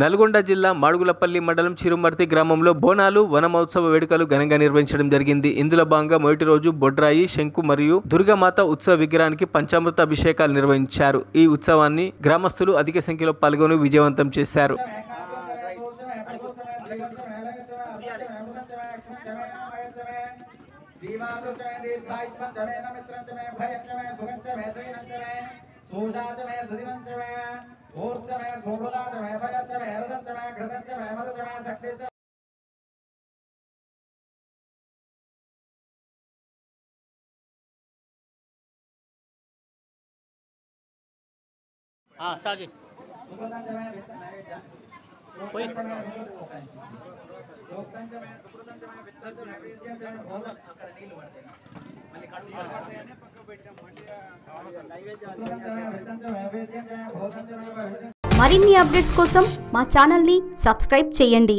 నల్గొండ జిల్లా మాడుగులపల్లి మండలం చిరుమర్తి గ్రామంలో బోనాలు వన మహోత్సవ వేడుకలు ఘనంగా నిర్వహించడం జరిగింది. ఇందులో భాగంగా మొదటి రోజు బొడ్రాయి, శంకు మరియు దుర్గామాత ఉత్సవ విగ్రహానికి పంచామృత అభిషేకాలు నిర్వహించారు. ఈ ఉత్సవాన్ని గ్రామస్తులు అధిక సంఖ్యలో పాల్గొని విజయవంతం చేశారు. మరిన్ని అప్డేట్స్ కోసం మా ఛానల్ ని సబ్స్క్రైబ్ చేయండి.